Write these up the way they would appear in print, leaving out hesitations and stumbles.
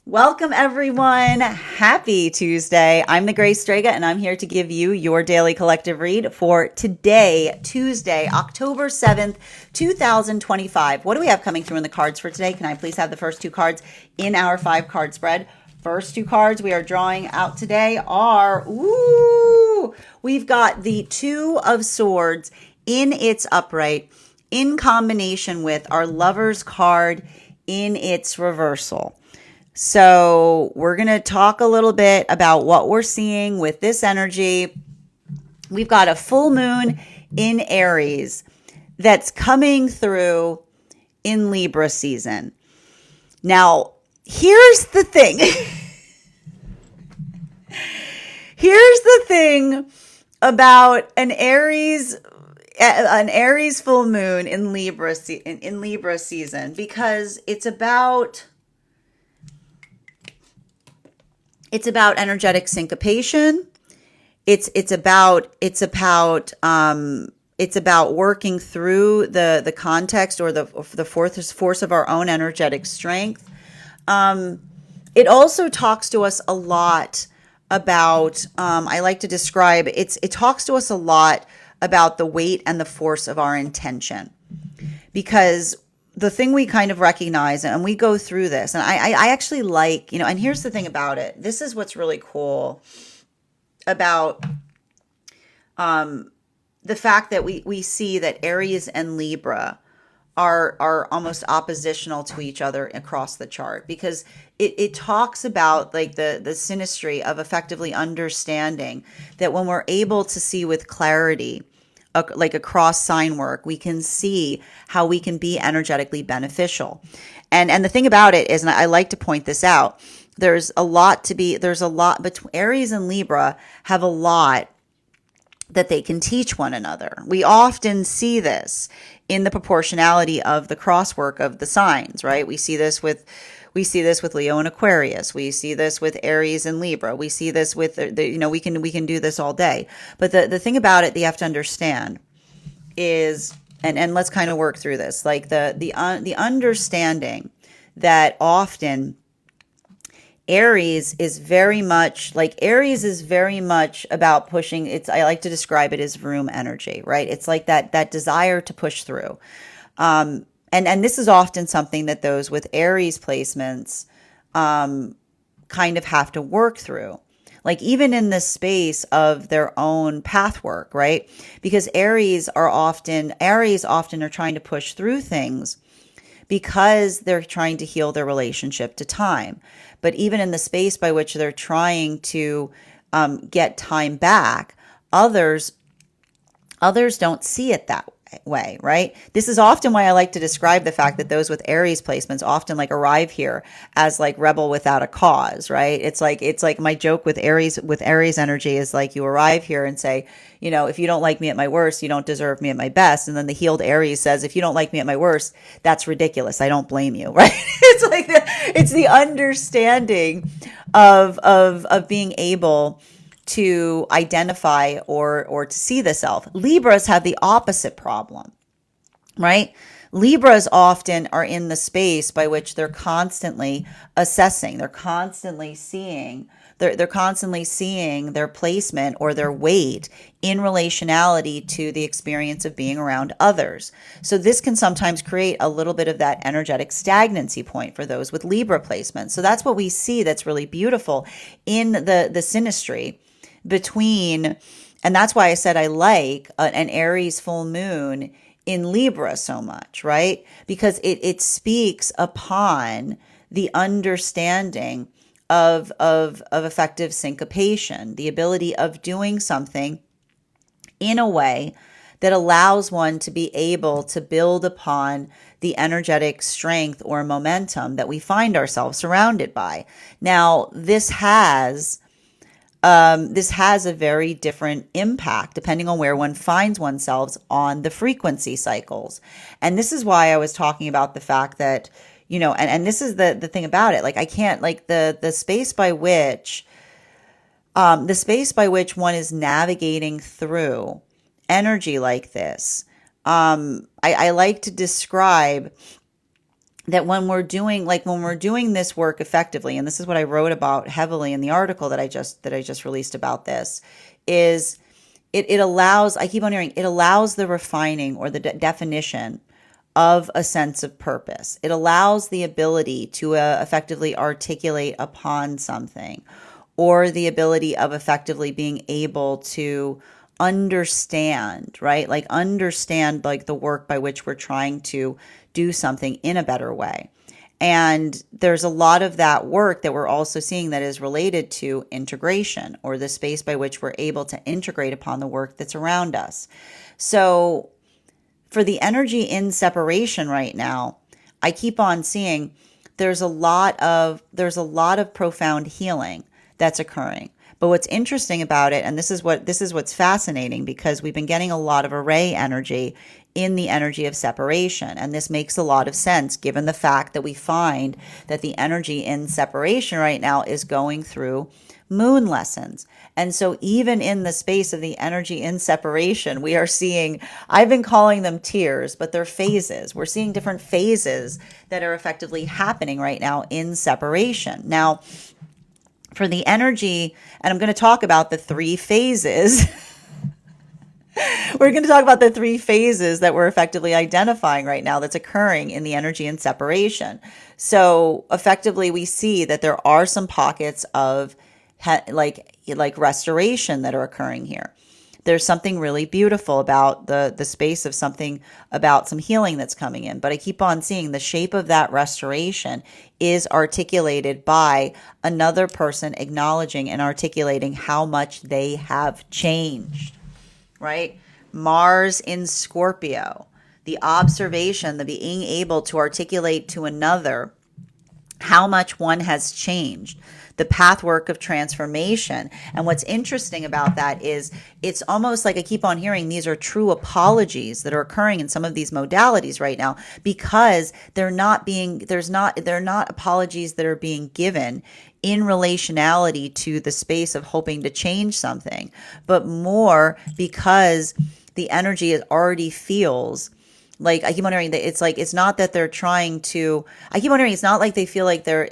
Welcome, everyone. Happy Tuesday. I'm the Grace Strega, and I'm here to give you your daily collective read for today, Tuesday, October 7th, 2025. What do we have coming through in the cards for today? Can I please have the first two cards in our 5 card spread? First two cards we are drawing out today are, we've got the Two of Swords in its upright in combination with our Lover's card in its reversal. So we're going to talk a little bit about what we're seeing with this energy. We've got a full moon in Aries that's coming through in Libra season. Now, here's the thing. Here's the thing about an Aries full moon in Libra season, because it's about energetic syncopation. It's about working through the context or the force of our own energetic strength. It also talks to us a lot about, I like to describe it talks to us a lot about the weight and the force of our intention, because the thing we kind of recognize, and we go through this, and I actually like, and here's the thing about it. This is what's really cool about the fact that we see that Aries and Libra are almost oppositional to each other across the chart, because it talks about like the synastry of effectively understanding that when we're able to see with clarity, like across sign work, we can see how we can be energetically beneficial. And the thing about it is, and I like to point this out, there's a lot between Aries and Libra have a lot that they can teach one another. We often see this in the proportionality of the crosswork of the signs, right? We see this with Leo and Aquarius. We see this with Aries and Libra. We see this with we can do this all day. But the thing about it that you have to understand is, and let's kind of work through this, like the understanding that often Aries is very much about pushing. I like to describe it as vroom energy, right? It's like that desire to push through. And this is often something that those with Aries placements kind of have to work through, like even in the space of their own path work, right? Because Aries often are trying to push through things because they're trying to heal their relationship to time. But even in the space by which they're trying to get time back, others don't see it that way, right? This is often why I like to describe the fact that those with Aries placements often like arrive here as like rebel without a cause, right? It's like my joke with Aries energy is like, you arrive here and say, if you don't like me at my worst, you don't deserve me at my best. And then the healed Aries says, if you don't like me at my worst, that's ridiculous. I don't blame you, right? It's like it's the understanding of being able to identify or to see the self. Libras have the opposite problem, right? Libras often are in the space by which they're constantly assessing, they're constantly seeing their placement or their weight in relationality to the experience of being around others. So this can sometimes create a little bit of that energetic stagnancy point for those with Libra placements. So that's what we see that's really beautiful in the synastry between, and that's why I said I like an Aries full moon in Libra so much, right? Because it speaks upon the understanding of effective syncopation, the ability of doing something in a way that allows one to be able to build upon the energetic strength or momentum that we find ourselves surrounded by. Now, this has a very different impact depending on where one finds oneself on the frequency cycles. And this is why I was talking about the fact that, and this is the thing about it. Like, I can't, like the space by which one is navigating through energy like this. I like to describe that when we're doing this work effectively, and this is what I wrote about heavily in the article that I just released about this, is it allows, I keep on hearing, it allows the refining or the definition of a sense of purpose. It allows the ability to effectively articulate upon something, or the ability of effectively being able to understand, right? Like understand like the work by which we're trying to do something in a better way. And there's a lot of that work that we're also seeing that is related to integration, or the space by which we're able to integrate upon the work that's around us. So for the energy in separation right now, I keep on seeing there's a lot of profound healing that's occurring. But what's interesting about it, and this is what's fascinating, because we've been getting a lot of array energy in the energy of separation. And this makes a lot of sense given the fact that we find that the energy in separation right now is going through moon lessons. And so even in the space of the energy in separation, we are seeing, I've been calling them tiers, but they're phases. We're seeing different phases that are effectively happening right now in separation. Now, for the energy, and I'm going to talk about the three phases. We're going to talk about the three phases that we're effectively identifying right now that's occurring in the energy and separation. So effectively, we see that there are some pockets of like restoration that are occurring here. There's something really beautiful about the space of something, about some healing that's coming in. But I keep on seeing the shape of that restoration is articulated by another person acknowledging and articulating how much they have changed, right? Mars in Scorpio, the observation, the being able to articulate to another how much one has changed, the pathwork of transformation. And what's interesting about that is it's almost like I keep on hearing these are true apologies that are occurring in some of these modalities right now, because they're not apologies that are being given in relationality to the space of hoping to change something, but more because the energy already feels like, I keep wondering that it's not that they're trying to, I keep wondering, it's not like they feel like they're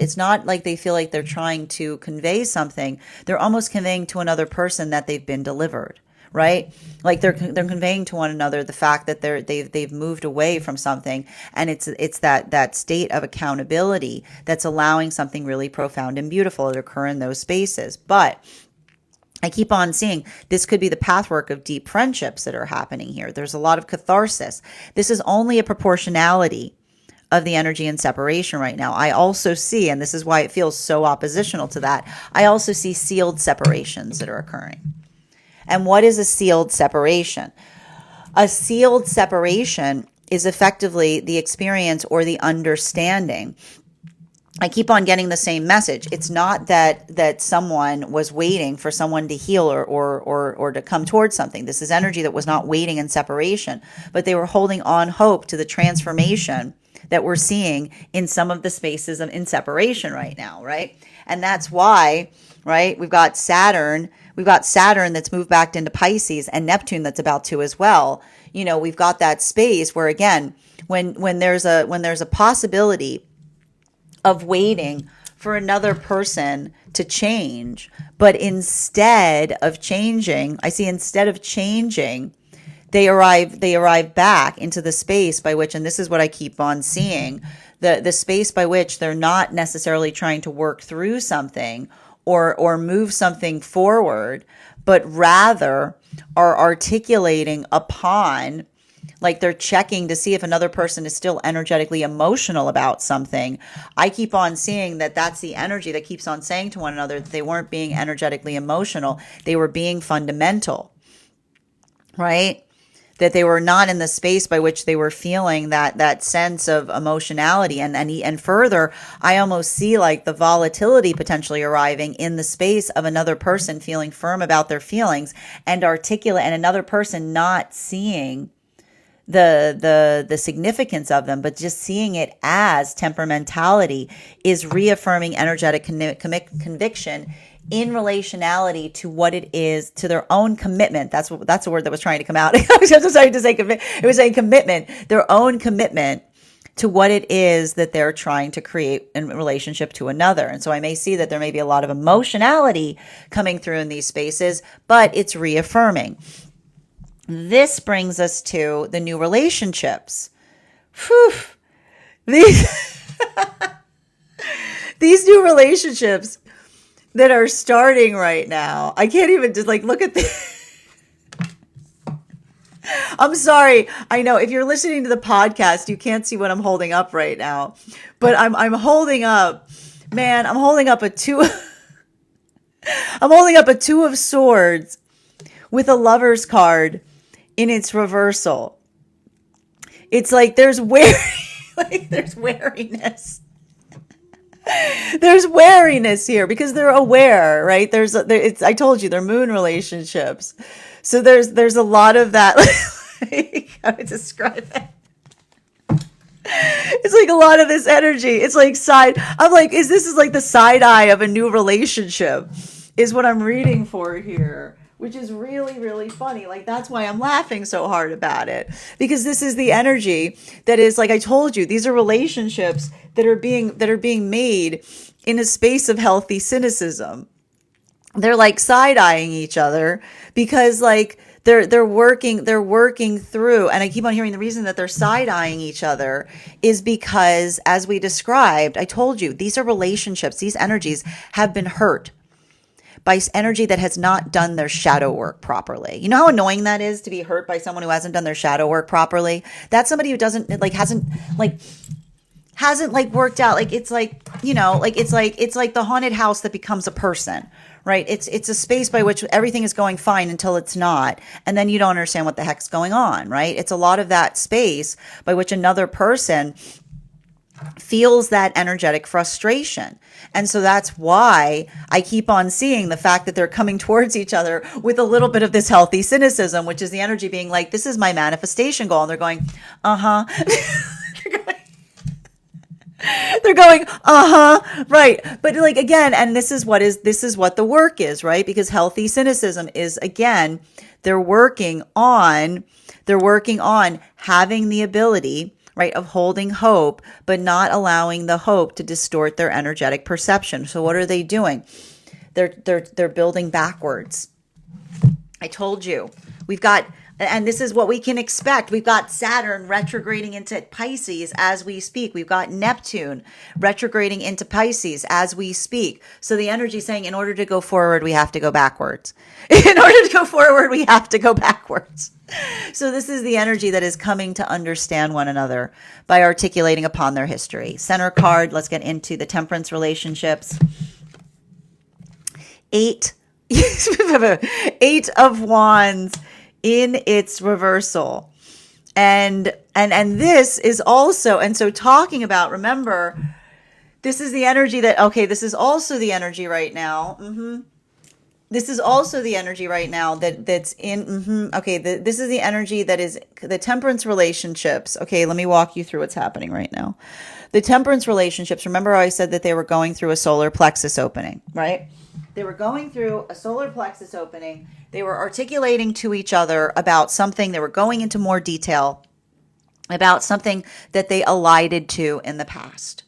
trying to convey something. They're almost conveying to another person that they've been delivered, right? Like they're conveying to one another the fact that they've moved away from something. And it's that state of accountability that's allowing something really profound and beautiful to occur in those spaces. But I keep on seeing this could be the pathwork of deep friendships that are happening here. There's a lot of catharsis. This is only a proportionality of the energy and separation right now. I also see, and this is why it feels so oppositional to that, I also see sealed separations that are occurring. And what is a sealed separation? A sealed separation is effectively the experience or the understanding. I keep on getting the same message. It's not that someone was waiting for someone to heal or to come towards something. This is energy that was not waiting in separation, but they were holding on hope to the transformation that we're seeing in some of the spaces in separation right now, right? And that's why, right, we've got Saturn that's moved back into Pisces, and Neptune that's about to as well. You know, we've got that space where, again, when there's a possibility of waiting for another person to change, but instead of changing, they arrive back into the space by which, and this is what I keep on seeing, the space by which they're not necessarily trying to work through something or move something forward, but rather are articulating upon, like they're checking to see if another person is still energetically emotional about something. I keep on seeing that that's the energy that keeps on saying to one another that they weren't being energetically emotional. They were being fundamental, right? That they were not in the space by which they were feeling that sense of emotionality. And further, I almost see like the volatility potentially arriving in the space of another person feeling firm about their feelings and articulate, and another person not seeing the significance of them, but just seeing it as temperamentality is reaffirming energetic conviction in relationality to what it is, to their own commitment. That's a word that was trying to come out. I was just trying to say it was saying commitment, their own commitment to what it is that they're trying to create in relationship to another. And so I may see that there may be a lot of emotionality coming through in these spaces, but it's reaffirming. This brings us to the new relationships. Whew. These, these new relationships that are starting right now. I can't even just like look at this. I'm sorry. I know if you're listening to the podcast, you can't see what I'm holding up right now, but I'm holding up, man, I'm holding up a two. I'm holding up a Two of Swords with a Lover's card in its reversal. It's like there's there's wariness. There's wariness here because they're aware, right? I told you they're moon relationships. So there's a lot of that. Like, how to describe it? It's like a lot of this energy. It's like I'm like, this is like the side eye of a new relationship is what I'm reading for here, which is really, really funny. Like, that's why I'm laughing so hard about it, because this is the energy that is, like I told you, these are relationships that are being made in a space of healthy cynicism. They're like side-eyeing each other because like they're working through, and I keep on hearing the reason that they're side-eyeing each other is because, as we described, I told you, these are relationships, these energies have been hurt by energy that has not done their shadow work properly. You know how annoying that is to be hurt by someone who hasn't done their shadow work properly? That's somebody who hasn't worked out. Like, it's like, it's like the haunted house that becomes a person, right? It's a space by which everything is going fine until it's not. And then you don't understand what the heck's going on, right? It's a lot of that space by which another person feels that energetic frustration. And so that's why I keep on seeing the fact that they're coming towards each other with a little bit of this healthy cynicism, which is the energy being like, this is my manifestation goal. And they're going, uh-huh. They're going, uh-huh, right. But like, again, and this is what the work is, right? Because healthy cynicism is, again, they're working on having the ability, right, of holding hope, but not allowing the hope to distort their energetic perception. So what are they doing? They're building backwards. I told you, and this is what we can expect. We've got Saturn retrograding into Pisces as we speak. We've got Neptune retrograding into Pisces as we speak. So the energy is saying, in order to go forward, we have to go backwards. In order to go forward, we have to go backwards. So this is the energy that is coming to understand one another by articulating upon their history. Center card, let's get into the temperance relationships. 8 of Wands in its reversal. And this is also, and so talking about, remember, this is the energy that, okay, this is also the energy right now. This is also the energy right now that's in, this is the energy that is the temperance relationships. Okay, let me walk you through what's happening right now. The temperance relationships, remember how I said that they were going through a solar plexus opening, right? They were going through a solar plexus opening. They were articulating to each other about something. They were going into more detail about something that they alighted to in the past,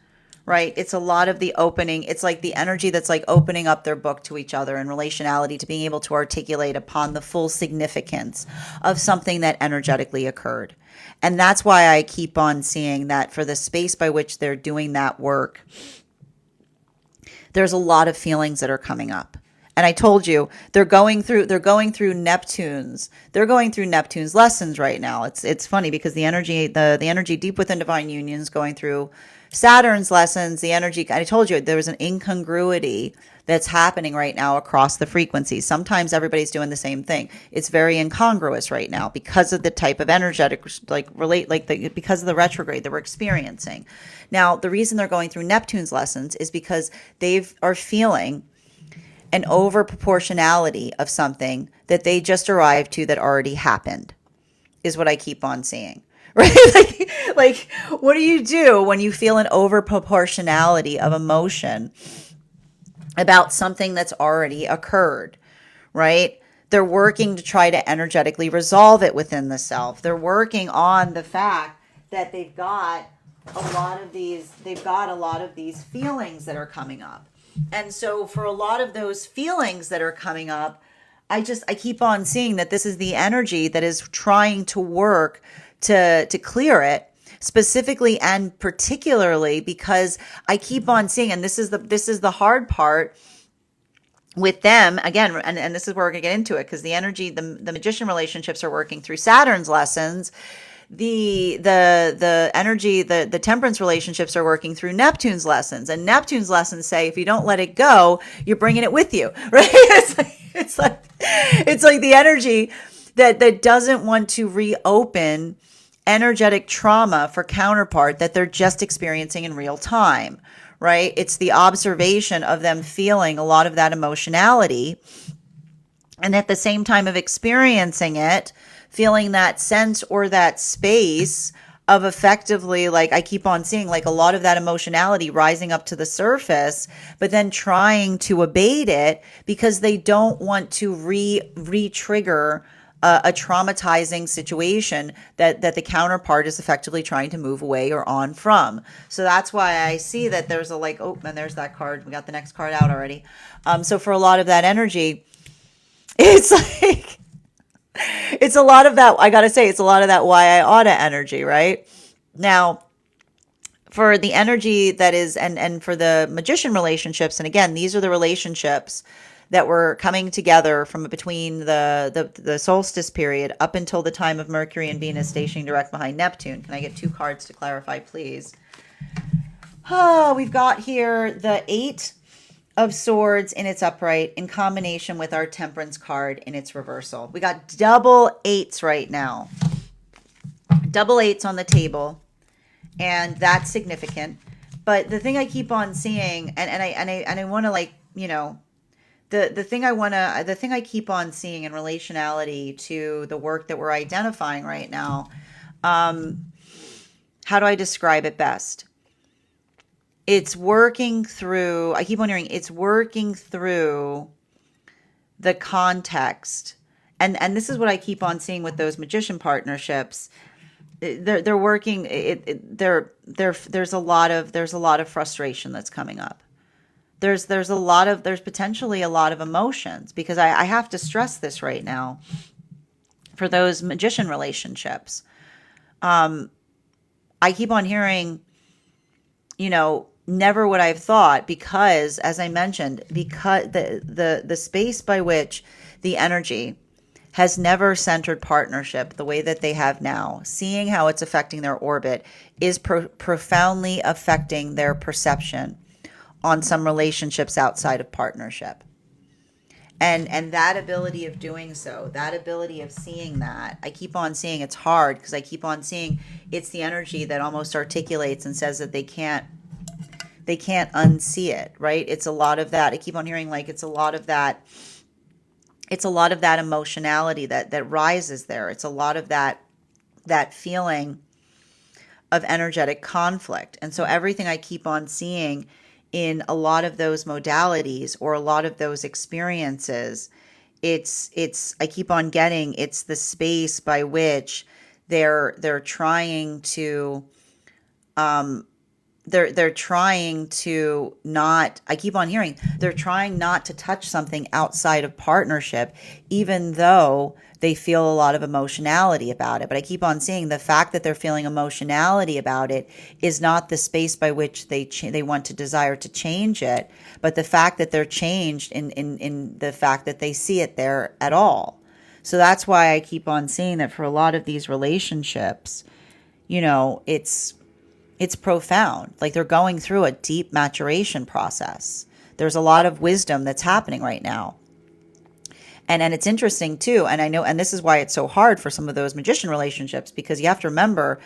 right? It's a lot of the opening. It's like the energy that's like opening up their book to each other in relationality to being able to articulate upon the full significance of something that energetically occurred. And that's why I keep on seeing that for the space by which they're doing that work, there's a lot of feelings that are coming up. And I told you, they're going through Neptune's lessons right now. It's funny because the energy deep within divine union is going through Saturn's lessons. The energy, I told you, there was an incongruity that's happening right now across the frequencies. Sometimes everybody's doing the same thing. It's very incongruous right now because of the type of energetic, because of the retrograde that we're experiencing. Now, the reason they're going through Neptune's lessons is because they are feeling an over proportionality of something that they just arrived to that already happened, is what I keep on seeing. Right? like what do you do when you feel an over proportionality of emotion about something that's already occurred, right? They're working to try to energetically resolve it within the self. They're working on the fact that they've got they've got a lot of these feelings that are coming up. And so for a lot of those feelings that are coming up, I keep on seeing that this is the energy that is trying to work to clear it, specifically and particularly because I keep on seeing, and this is the hard part with them again, and this is where we're gonna get into it, because the energy, the magician relationships are working through Saturn's lessons. The energy, the temperance relationships are working through Neptune's lessons, and Neptune's lessons say if you don't let it go, you're bringing it with you, right? It's like the energy that doesn't want to reopen energetic trauma for counterpart that they're just experiencing in real time, right? It's the observation of them feeling a lot of that emotionality, and at the same time of experiencing it, feeling that sense or that space of effectively, like I keep on seeing, like a lot of that emotionality rising up to the surface, but then trying to abate it because they don't want to re-trigger a traumatizing situation that the counterpart is effectively trying to move away or on from. So that's why I see that there's a like, oh, and there's that card. We got the next card out already. So for a lot of that energy, it's like, it's a lot of that. I gotta say, it's a lot of that why I oughta energy, right? Now, for the energy that is, and for the magician relationships, and again, these are the relationships that were coming together from between the solstice period up until the time of Mercury and Venus stationing direct behind Neptune. Can I get two cards to clarify, please? Oh, we've got here the Eight of Swords in its upright in combination with our Temperance card in its reversal. We got double eights right now. Double eights on the table, and that's significant. But the thing I keep on seeing, and I want to, like, you know, the thing I keep on seeing in relationality to the work that we're identifying right now, how do I describe it best? It's working through, I keep on hearing, it's working through the context. And this is what I keep on seeing with those magician partnerships. They're working, there's a lot of frustration that's coming up. There's potentially a lot of emotions, because I have to stress this right now for those magician relationships. I keep on hearing, you know, never would I have thought, because as I mentioned, because the space by which the energy has never centered partnership the way that they have now, seeing how it's affecting their orbit is profoundly affecting their perception on some relationships outside of partnership. And that ability of doing so, that ability of seeing that, I keep on seeing it's hard, because I keep on seeing it's the energy that almost articulates and says that they can't unsee it, right? It's a lot of that. I keep on hearing, like, it's a lot of that emotionality that rises there. It's a lot of that feeling of energetic conflict. And so everything I keep on seeing in a lot of those modalities or a lot of those experiences, it's I keep on getting, it's the space by which they're trying to they're trying to not, I keep on hearing, they're trying not to touch something outside of partnership, even though they feel a lot of emotionality about it. But I keep on seeing the fact that they're feeling emotionality about it is not the space by which they want to desire to change it, but the fact that they're changed in the fact that they see it there at all. So that's why I keep on seeing that for a lot of these relationships, you know, it's profound. Like, they're going through a deep maturation process. There's a lot of wisdom that's happening right now. And it's interesting too. And I know, and this is why it's so hard for some of those magician relationships, because you have to remember,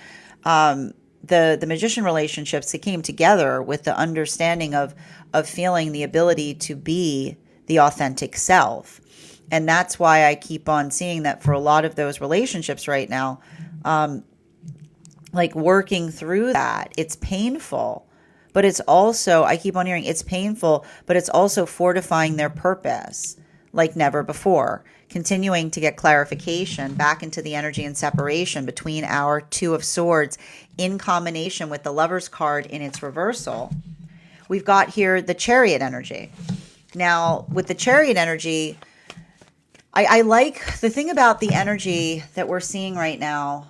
the magician relationships, they came together with the understanding of feeling the ability to be the authentic self. And that's why I keep on seeing that for a lot of those relationships right now, like working through that, it's painful, but it's also, I keep on hearing, it's painful, but it's also fortifying their purpose. like never before, continuing to get clarification back into the energy and separation between our Two of Swords in combination with the Lover's card in its reversal. We've got here the Chariot energy. Now, with the Chariot energy, I like the thing about the energy that we're seeing right now.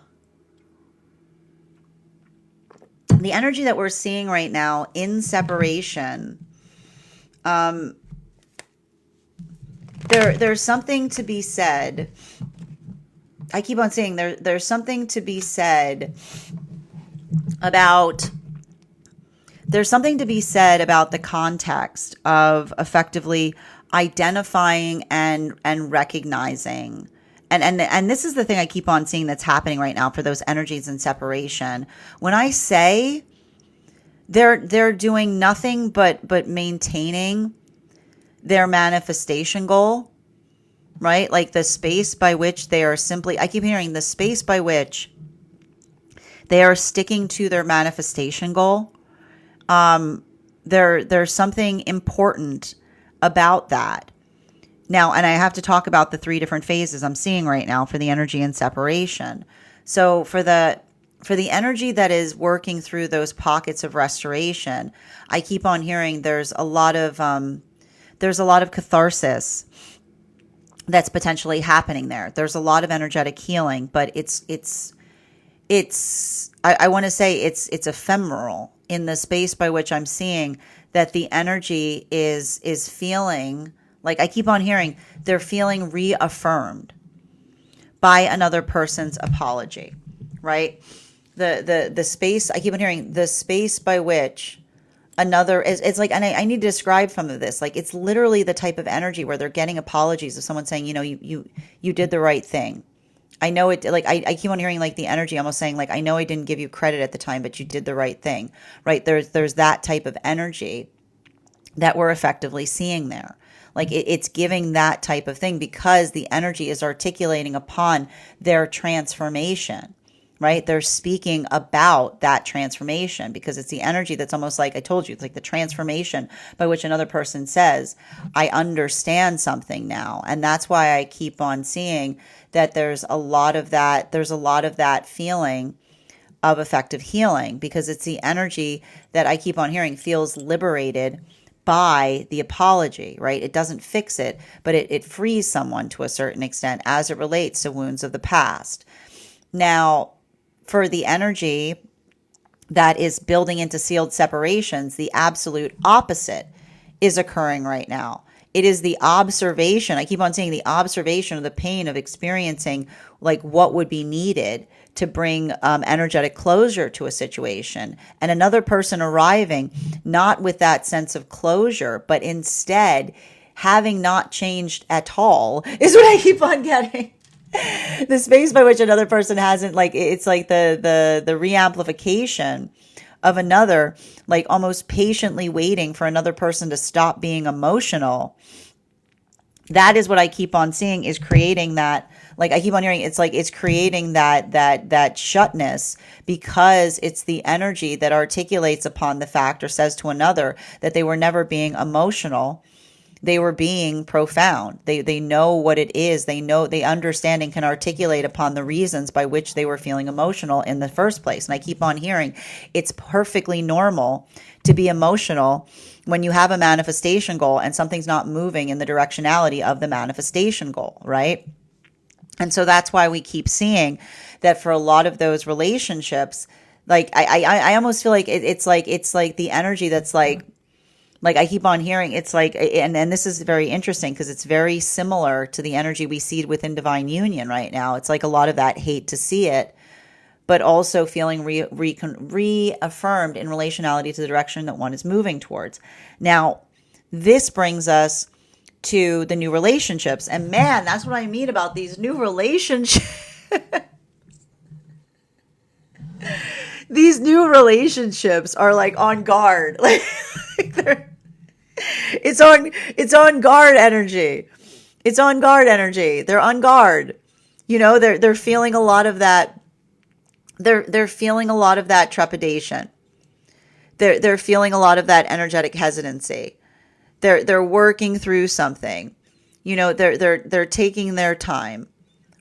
The energy that we're seeing right now in separation, there's something to be said. I keep on saying there's something to be said about the context of effectively identifying and recognizing. And this is the thing I keep on seeing that's happening right now for those energies in separation. When I say they're doing nothing but maintaining their manifestation goal, right? Like the space by which they are simply, I keep hearing the space by which they are sticking to their manifestation goal. There's something important about that. Now, and I have to talk about the three different phases I'm seeing right now for the energy and separation. So for the energy that is working through those pockets of restoration, I keep on hearing there's a lot of catharsis that's potentially happening there. There's a lot of energetic healing, but I want to say it's ephemeral in the space by which I'm seeing that the energy is feeling like, I keep on hearing they're feeling reaffirmed by another person's apology, right? The space, I keep on hearing the space by which another is, it's like, and I need to describe some of this. Like, it's literally the type of energy where they're getting apologies of someone saying, you did the right thing. I know it, like, I keep on hearing like the energy almost saying like, I know I didn't give you credit at the time, but you did the right thing, right? There's that type of energy that we're effectively seeing there. Like it's giving that type of thing because the energy is articulating upon their transformation, right? They're speaking about that transformation because it's the energy that's almost like, I told you, it's like the transformation by which another person says, I understand something now. And that's why I keep on seeing that there's a lot of that feeling of effective healing because it's the energy that I keep on hearing feels liberated by the apology, right? It doesn't fix it, but it frees someone to a certain extent as it relates to wounds of the past. Now, for the energy that is building into sealed separations, the absolute opposite is occurring right now. It is the observation. I keep on saying the observation of the pain of experiencing like what would be needed to bring energetic closure to a situation. And another person arriving not with that sense of closure, but instead having not changed at all is what I keep on getting. The space by which another person hasn't, like, it's like the reamplification of another, like almost patiently waiting for another person to stop being emotional. That is what I keep on seeing is creating that, like I keep on hearing, it's like it's creating that shutness because it's the energy that articulates upon the fact or says to another that they were never being emotional. They were being profound. They know what it is. They know, they understand and can articulate upon the reasons by which they were feeling emotional in the first place. And I keep on hearing it's perfectly normal to be emotional when you have a manifestation goal and something's not moving in the directionality of the manifestation goal, right? And so that's why we keep seeing that for a lot of those relationships, like I almost feel like it's like the energy that's like I keep on hearing, it's like, and this is very interesting because it's very similar to the energy we see within Divine Union right now. It's like a lot of that hate to see it, but also feeling reaffirmed in relationality to the direction that one is moving towards. Now, this brings us to the new relationships. And man, that's what I mean about these new relationships. These new relationships are like on guard. Like it's on guard energy. It's on guard energy. They're on guard. You know, they're feeling a lot of that. They're feeling a lot of that trepidation. They're feeling a lot of that energetic hesitancy. They're working through something. They're taking their time,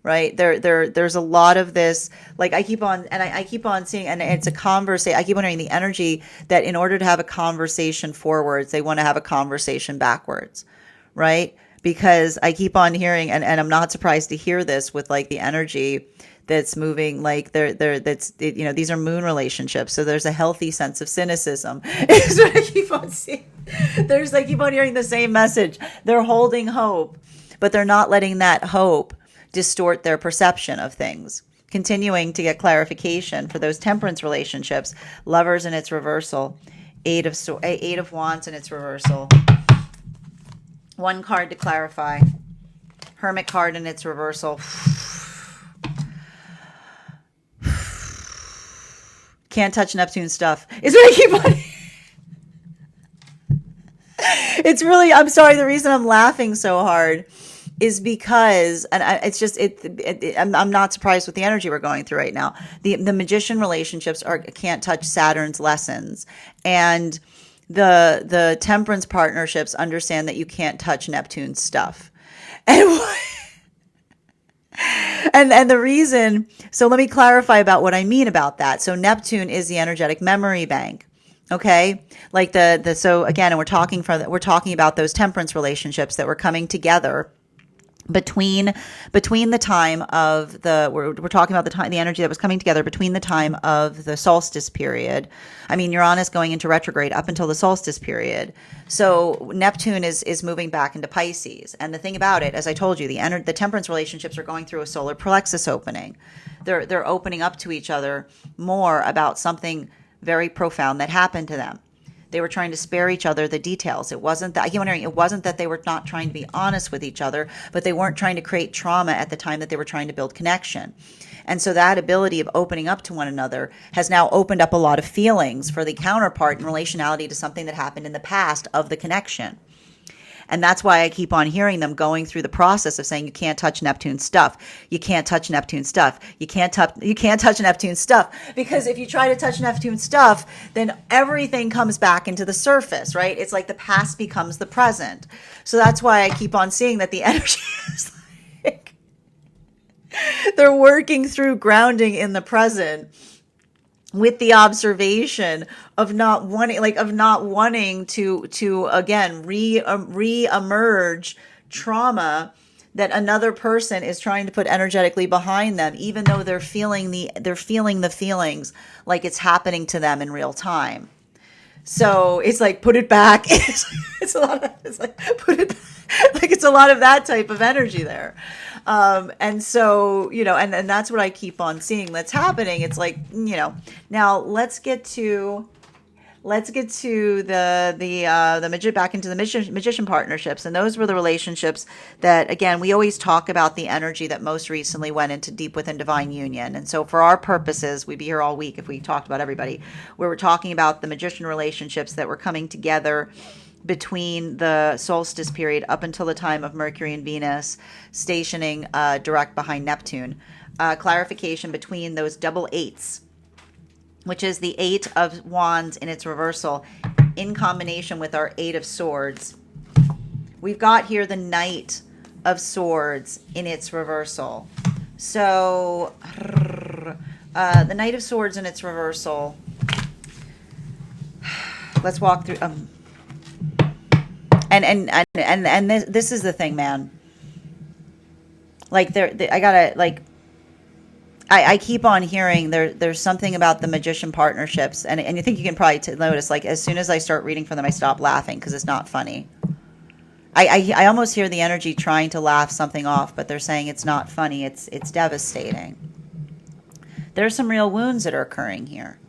right? There's a lot of this, like I keep on, and I keep on seeing, and it's a conversation. I keep on hearing the energy that in order to have a conversation forwards, they want to have a conversation backwards, right? Because I keep on hearing, and I'm not surprised to hear this with like the energy that's moving, like these are moon relationships. So there's a healthy sense of cynicism. Is what I keep on seeing. I keep on hearing the same message. They're holding hope, but they're not letting that hope distort their perception of things. Continuing to get clarification for those temperance relationships, lovers in its reversal, eight of wands in its reversal. One card to clarify. Hermit card in its reversal. Can't touch Neptune stuff. Is what I keep on. It's really, I'm sorry, the reason I'm laughing so hard is because, and I'm not surprised with the energy we're going through right now. The magician relationships can't touch Saturn's lessons, and the temperance partnerships understand that you can't touch Neptune's stuff, and and the reason. So let me clarify about what I mean about that. So Neptune is the energetic memory bank. Okay, like so again, and we're talking about those temperance relationships that were coming together between the time of we're talking about the energy that was coming together between the time of the solstice period. I mean, Uranus going into retrograde up until the solstice period. So Neptune is moving back into Pisces. And the thing about it, as I told you, the temperance relationships are going through a solar plexus opening. They're opening up to each other more about something very profound that happened to them. They were trying to spare each other the details. It wasn't that, I keep wondering, it wasn't that they were not trying to be honest with each other, but they weren't trying to create trauma at the time that they were trying to build connection. And so that ability of opening up to one another has now opened up a lot of feelings for the counterpart in relationality to something that happened in the past of the connection. And that's why I keep on hearing them going through the process of saying, you can't touch Neptune stuff. You can't touch Neptune stuff. You can't touch Neptune stuff. Because if you try to touch Neptune stuff, then everything comes back into the surface, right? It's like the past becomes the present. So that's why I keep on seeing that the energy is like, they're working through grounding in the present with the observation of not wanting to again re-emerge trauma that another person is trying to put energetically behind them, even though they're feeling the feelings like it's happening to them in real time. So it's like, put it back. It's a lot of, it's like, put it back. Like, it's a lot of that type of energy there. And so, and that's what I keep on seeing that's happening. It's like, now let's get to back into the magician partnerships. And those were the relationships that, again, we always talk about the energy that most recently went into deep within divine union. And so for our purposes, we'd be here all week if we talked about everybody, where we're talking about the magician relationships that were coming together between the solstice period up until the time of Mercury and Venus stationing direct behind Neptune. Clarification between those double eights, which is the Eight of Wands in its reversal, in combination with our Eight of Swords. We've got here the Knight of Swords in its reversal. So the Knight of Swords in its reversal. Let's walk through. And this is the thing, man. Like I keep on hearing there's something about the magician partnerships, and I think you can probably notice, like, as soon as I start reading from them, I stop laughing because it's not funny. I almost hear the energy trying to laugh something off, but they're saying it's not funny. It's devastating. There's some real wounds that are occurring here,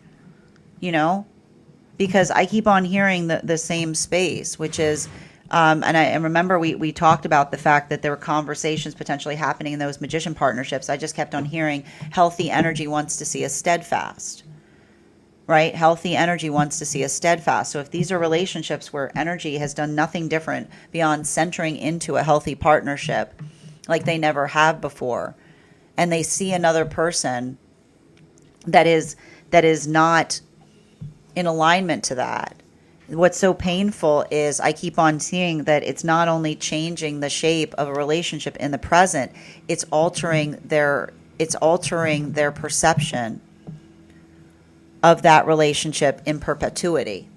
because I keep on hearing the same space, which is. And remember we talked about the fact that there were conversations potentially happening in those magician partnerships. I just kept on hearing healthy energy wants to see us steadfast, right? Healthy energy wants to see us steadfast. So if these are relationships where energy has done nothing different beyond centering into a healthy partnership like they never have before, and they see another person that is not in alignment to that, What's so painful is I keep on seeing that it's not only changing the shape of a relationship in the present, it's altering their perception of that relationship in perpetuity,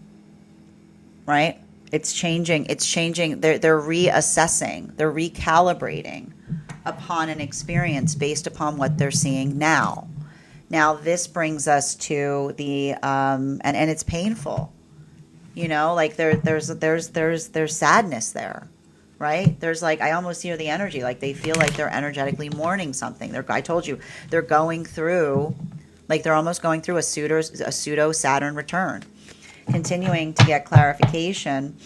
right? It's changing, they're reassessing, they're recalibrating upon an experience based upon what they're seeing now. Now this brings us to the and it's painful. Like there's sadness there, right? There's like, I almost hear the energy, like they feel like they're energetically mourning something. I told you, they're going through, like they're almost going through a pseudo Saturn return. Continuing to get clarification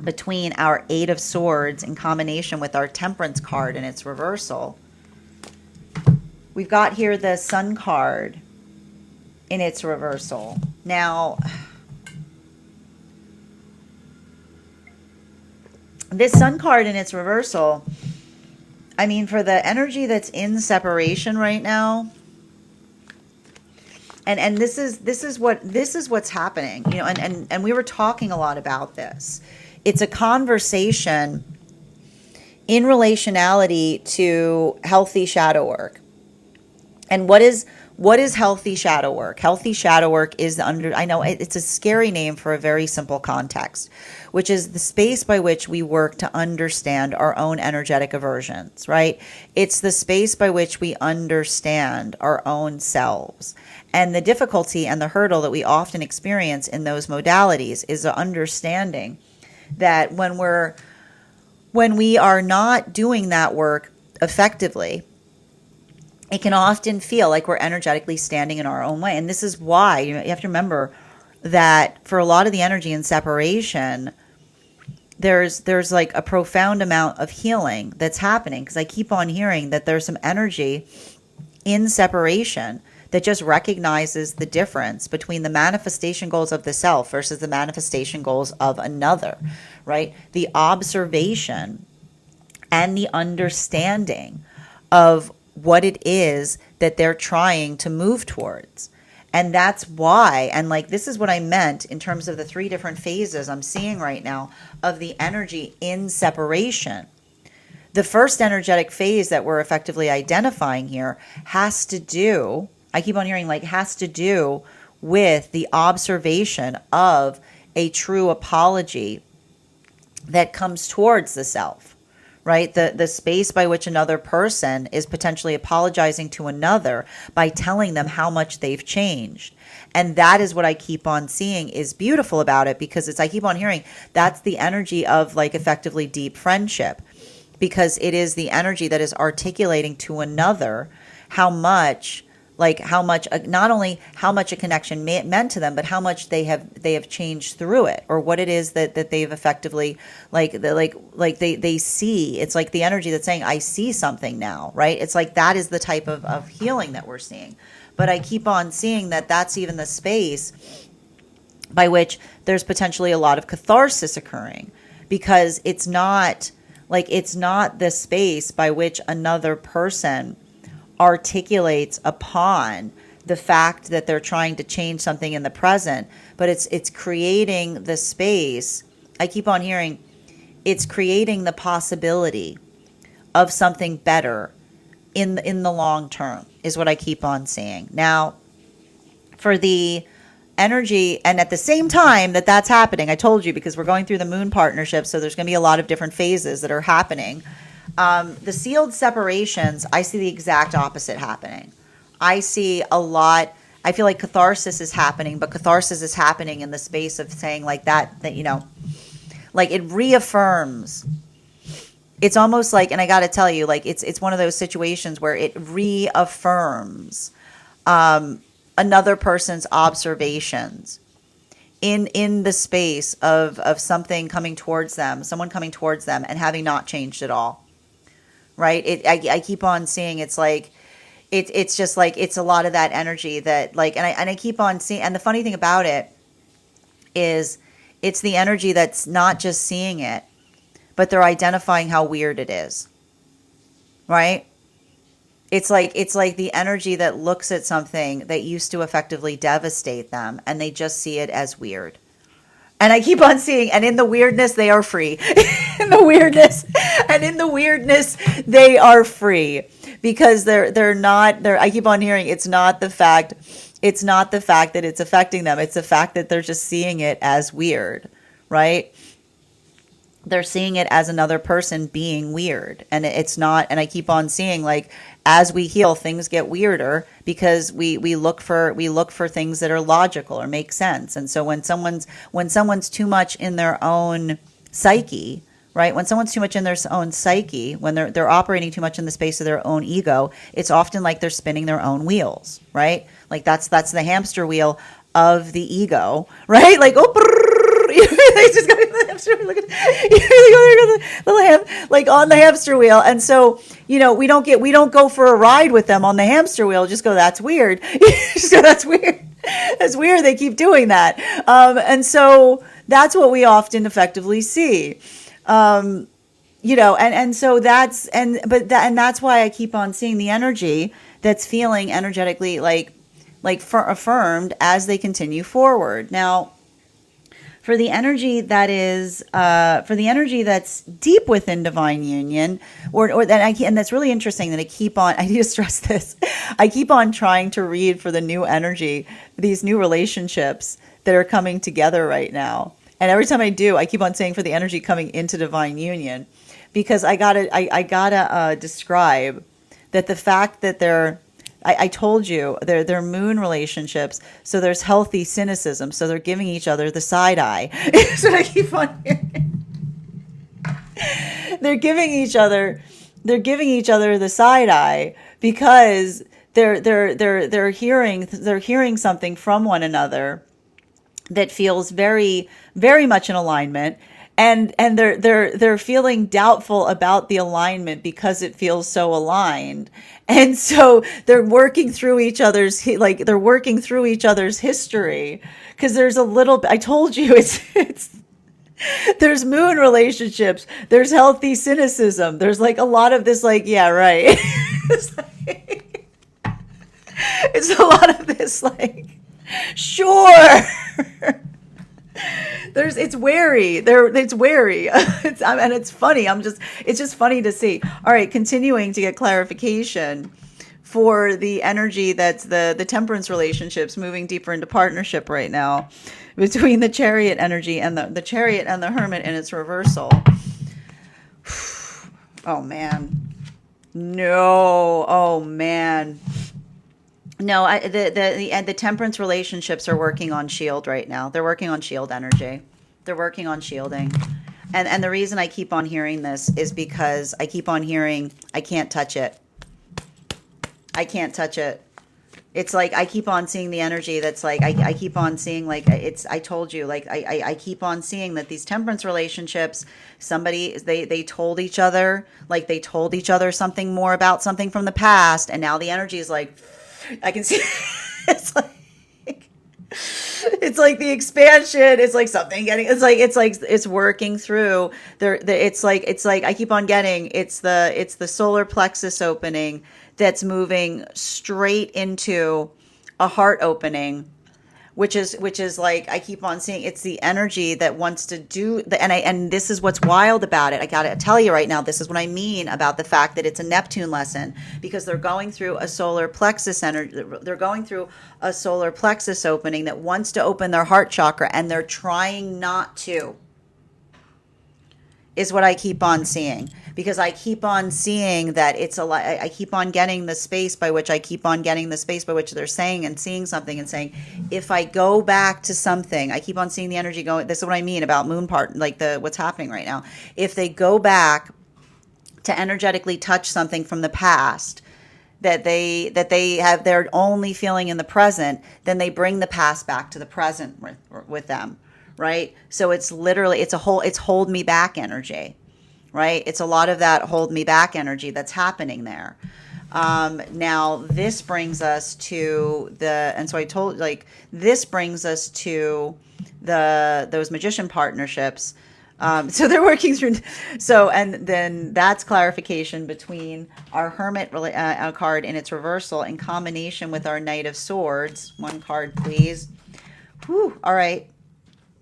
between our Eight of Swords in combination with our Temperance card and its reversal. We've got here the Sun card in its reversal. Now, this Sun card in its reversal, I mean, for the energy that's in separation right now, and this is what's happening, and we were talking a lot about this. It's a conversation in relationality to healthy shadow work. And what is healthy shadow work? Healthy shadow work is I know it's a scary name for a very simple context, which is the space by which we work to understand our own energetic aversions, right? It's the space by which we understand our own selves. And the difficulty and the hurdle that we often experience in those modalities is the understanding that when we are not doing that work effectively, it can often feel like we're energetically standing in our own way. And this is why you have to remember that for a lot of the energy in separation, there's like a profound amount of healing that's happening, because I keep on hearing that there's some energy in separation that just recognizes the difference between the manifestation goals of the self versus the manifestation goals of another, right? The observation and the understanding of what it is that they're trying to move towards. And that's why, and like this is what I meant in terms of the three different phases I'm seeing right now of the energy in separation. The first energetic phase that we're effectively identifying here has to do, I keep on hearing like has to do with the observation of a true apology that comes towards the self, right? The space by which another person is potentially apologizing to another by telling them how much they've changed. And that is what I keep on seeing is beautiful about it, because I keep on hearing that's the energy of like effectively deep friendship, because it is the energy that is articulating to another how much not only how much a connection meant to them, but how much they have changed through it, or what it is that they've effectively they see. It's like the energy that's saying, I see something now, right? It's like that is the type of healing that we're seeing. But I keep on seeing that that's even the space by which there's potentially a lot of catharsis occurring, because it's not the space by which another person articulates upon the fact that they're trying to change something in the present, but it's creating the space. I keep on hearing it's creating the possibility of something better in the long term is what I keep on seeing. Now, for the energy, and at the same time that's happening, I told you, because we're going through the moon partnership, so there's going to be a lot of different phases that are happening. The sealed separations, I see the exact opposite happening. I see a lot, I feel like catharsis is happening, but catharsis is happening in the space of saying like that like it reaffirms. It's almost like, and I got to tell you, like it's one of those situations where it reaffirms another person's observations in the space of something coming towards them, someone coming towards them and having not changed at all. Right? I keep on seeing it's like it's just like it's a lot of that energy that like, and I keep on seeing, and the funny thing about it is it's the energy that's not just seeing it, but they're identifying how weird it is. Right? It's like the energy that looks at something that used to effectively devastate them, and they just see it as weird. And I keep on seeing, and in the weirdness, they are free. In the weirdness, and in the weirdness, they are free because they're not. They're. I keep on hearing it's not the fact. It's not the fact that it's affecting them. It's the fact that they're just seeing it as weird, right? They're seeing it as another person being weird, and it's not. And I keep on seeing, like, as we heal, things get weirder because we look for things that are logical or make sense. And so when someone's too much in their own psyche, right? When someone's too much in their own psyche, when they're operating too much in the space of their own ego, it's often like they're spinning their own wheels, right? Like that's the hamster wheel of the ego, right? Like, oh, they just got the hamster wheel. Look at the little like on the hamster wheel. And so, we don't go for a ride with them on the hamster wheel. Just go, that's weird. Just go, that's weird. That's weird. They keep doing that. And so that's what we often effectively see. And so that's why I keep on seeing the energy that's feeling energetically like affirmed as they continue forward. Now, for the energy that's deep within divine union, and that's really interesting that I need to stress this. I keep on trying to read for the new energy, these new relationships that are coming together right now. And every time I do, I keep on saying for the energy coming into divine union, because I gotta describe that the fact that I told you they're moon relationships, so there's healthy cynicism, so they're giving each other the side eye. So I keep on hearing. They're giving each other the side eye because they're hearing something from one another that feels very, very much in alignment. And they're feeling doubtful about the alignment because it feels so aligned. And so they're working through each other's history, because there's a little, I told you, it's there's moon relationships, there's healthy cynicism, there's like a lot of this, like, yeah, right. It's a lot of this, like, sure. It's wary. It's wary. And it's funny. It's just funny to see. All right, continuing to get clarification for the energy that's the temperance relationships moving deeper into partnership right now between the chariot energy and the chariot and the hermit in its reversal. Oh man. No. Oh man. No, the temperance relationships are working on shield right now. They're working on shield energy. They're working on shielding. And the reason I keep on hearing this is because I keep on hearing, I can't touch it. I can't touch it. It's like I keep on seeing the energy that's like, I keep on seeing, like, I told you, like, I keep on seeing that these temperance relationships, they told each other, like, they told each other something more about something from the past. And now the energy is like, I can see it's like the expansion. It's like something getting. It's working through there. It's like I keep on getting. It's the solar plexus opening that's moving straight into a heart opening, which is like I keep on seeing. It's the energy that wants to do the and this is what's wild about it. I gotta tell you right now, this is what I mean about the fact that it's a Neptune lesson, because they're going through a solar plexus energy. They're going through a solar plexus opening that wants to open their heart chakra, and they're trying not to. Is what I keep on seeing, because I keep on seeing that it's I keep on getting the space by which they're saying and seeing something and saying, if I go back to something, I keep on seeing the energy going. This is what I mean about moon part, like what's happening right now. If they go back to energetically touch something from the past that they're only feeling in the present, then they bring the past back to the present with them. Right? So it's literally, it's hold me back energy, right? It's a lot of that hold me back energy that's happening there. Now this brings us to this brings us to those magician partnerships. So they're working through, and then that's clarification between our hermit card in its reversal in combination with our Knight of Swords. One card, please. Whew, all right.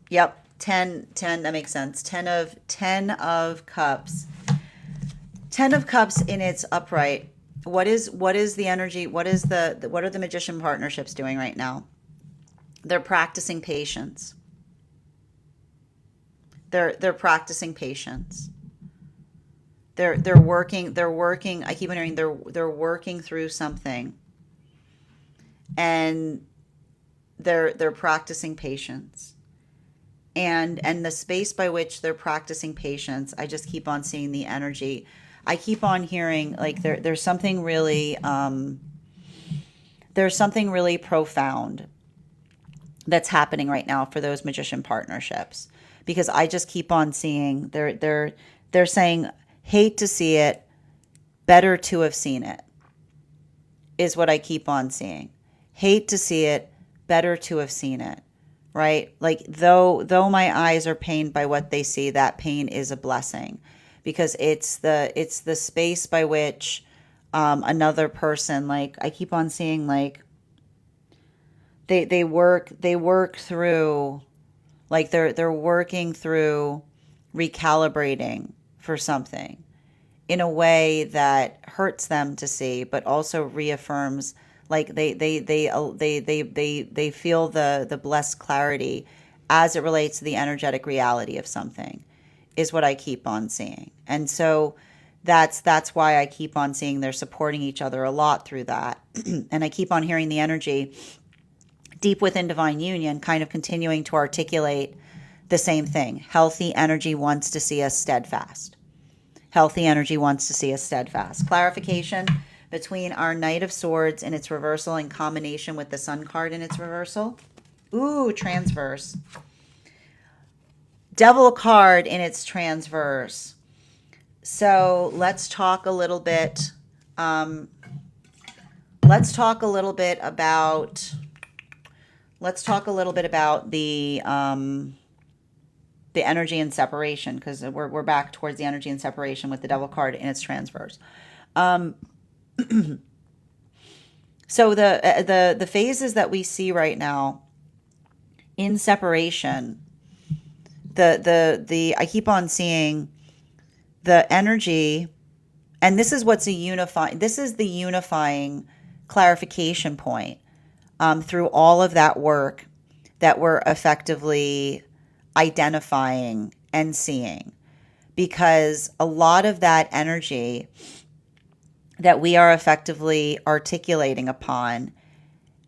Yep. 10, that makes sense. 10 of cups. 10 of cups in its upright. What is the energy? What are the magician partnerships doing right now? They're practicing patience. They're practicing patience. They're working. I keep on hearing they're working through something, and they're practicing patience. And the space by which they're practicing patience, I just keep on seeing the energy. I keep on hearing like there's something really profound that's happening right now for those magician partnerships, because I just keep on seeing they're saying, hate to see it, better to have seen it, is what I keep on seeing. Hate to see it, better to have seen it, right? Like though my eyes are pained by what they see, that pain is a blessing, because it's the space by which another person, like I keep on seeing, like they work through, like they're working through recalibrating for something in a way that hurts them to see, but also reaffirms, like they feel the blessed clarity as it relates to the energetic reality of something, is what I keep on seeing. And so that's why I keep on seeing they're supporting each other a lot through that. And I keep on hearing the energy deep within divine union kind of continuing to articulate the same thing. Healthy energy wants to see us steadfast. Healthy energy wants to see us steadfast. Clarification between our Knight of Swords in its reversal in combination with the Sun card in its reversal. Ooh, transverse. Devil card in its transverse. So let's talk a little bit. Let's talk a little bit about the energy and separation, because we're back towards the energy and separation with the Devil card in its transverse. So the phases that we see right now in separation, I keep on seeing the energy, and this is the unifying clarification point through all of that work that we're effectively identifying and seeing, because a lot of that energy that we are effectively articulating upon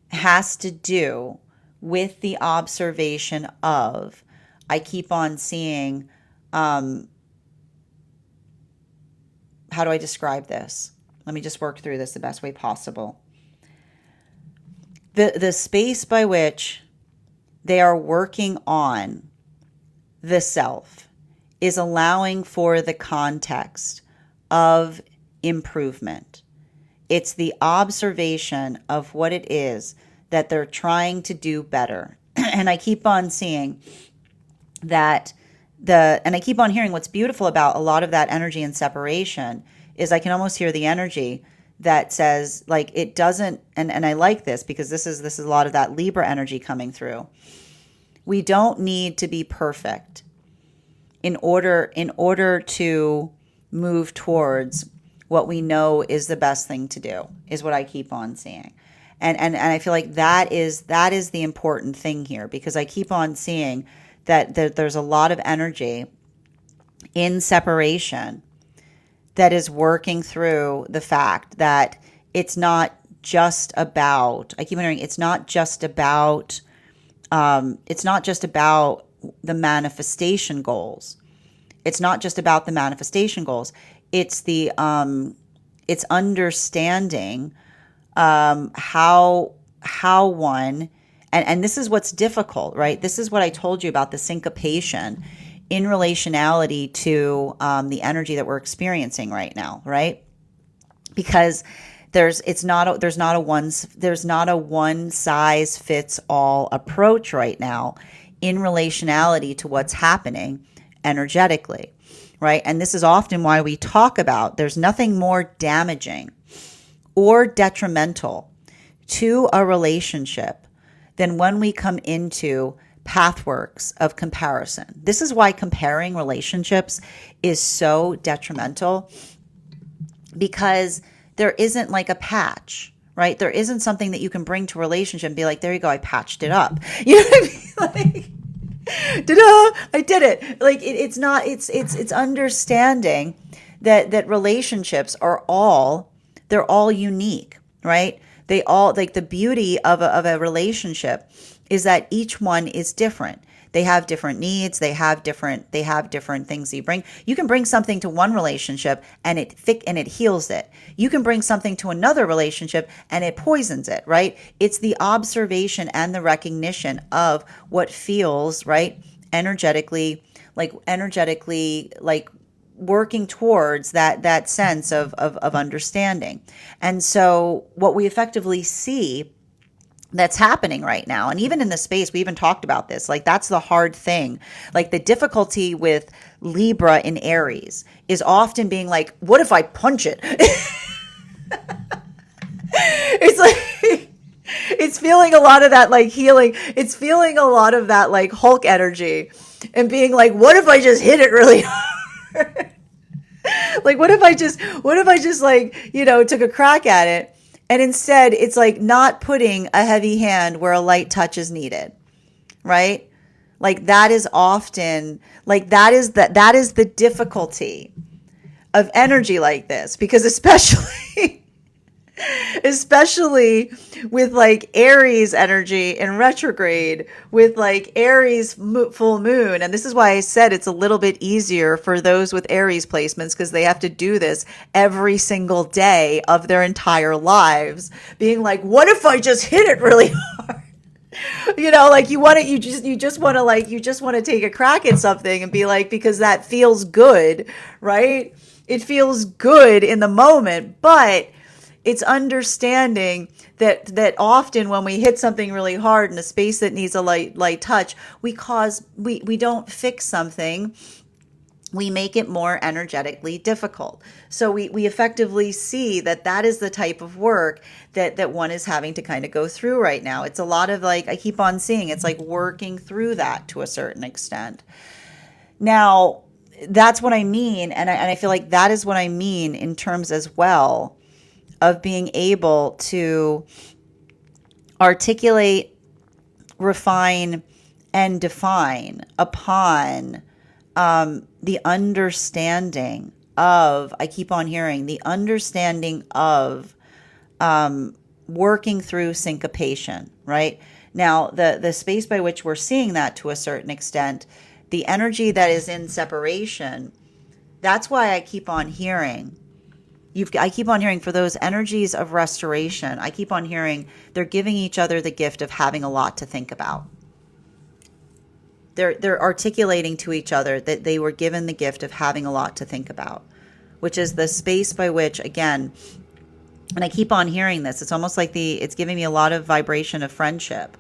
has to do with the observation of, I keep on seeing, how do I describe this? Let me just work through this the best way possible. The space by which they are working on the self is allowing for the context of improvement. It's the observation of what it is that they're trying to do better. And I keep on seeing that and I keep on hearing what's beautiful about a lot of that energy and separation is I can almost hear the energy that says, like, it doesn't, and I like this because this is a lot of that Libra energy coming through. We don't need to be perfect in order to move towards what we know is the best thing to do, is what I keep on seeing. And I feel like that is the important thing here, because I keep on seeing that there's a lot of energy in separation that is working through the fact that it's not just about, I keep hearing, it's not just about the manifestation goals. It's not just about the manifestation goals. It's it's understanding how one, and this is what's difficult, right? This is what I told you about the syncopation in relationality to the energy that we're experiencing right now, right? Because there's not a one size fits all approach right now in relationality to what's happening energetically, right? And this is often why we talk about there's nothing more damaging or detrimental to a relationship than when we come into pathworks of comparison. This is why comparing relationships is so detrimental, because there isn't like a patch, right? There isn't something that you can bring to a relationship and be like, there you go, I patched it up. You know what I mean? Like, ta-da, I did it. Like it's not, it's understanding that relationships are all, they're all unique, right? They all, like, the beauty of a relationship is that each one is different. They have different needs. They have different things that you bring. You can bring something to one relationship and it heals it. You can bring something to another relationship and it poisons it, right? It's the observation and the recognition of what feels right energetically, like working towards that sense of understanding. And so what we effectively see that's happening right now, and even in the space, we even talked about this, like that's the hard thing. Like the difficulty with Libra in Aries is often being like, what if I punch it? It's like, it's feeling a lot of that like healing. It's feeling a lot of that like Hulk energy and being like, what if I just hit it really hard? Like, what if I just like, took a crack at it? And instead, it's like not putting a heavy hand where a light touch is needed, right? Like that is often, like that is the difficulty of energy like this, because especially with like Aries energy in retrograde, with like Aries full moon. And this is why I said it's a little bit easier for those with Aries placements, because they have to do this every single day of their entire lives, being like, what if I just hit it really hard? Like you just want to take a crack at something and be like, because that feels good, right? It feels good in the moment, but it's understanding that often when we hit something really hard in a space that needs a light touch, we don't fix something. We make it more energetically difficult. So we effectively see that is the type of work that one is having to kind of go through right now. It's a lot of like, I keep on seeing, it's like working through that to a certain extent. Now, that's what I mean. And I feel like that is what I mean in terms as well of being able to articulate, refine, and define upon the understanding of, I keep on hearing, the understanding of working through syncopation, right? Now, the space by which we're seeing that to a certain extent, the energy that is in separation, that's why I keep on hearing, I keep on hearing for those energies of restoration, I keep on hearing they're giving each other the gift of having a lot to think about. They're articulating to each other that they were given the gift of having a lot to think about, which is the space by which, again, and I keep on hearing this, it's almost like it's giving me a lot of vibration of friendship,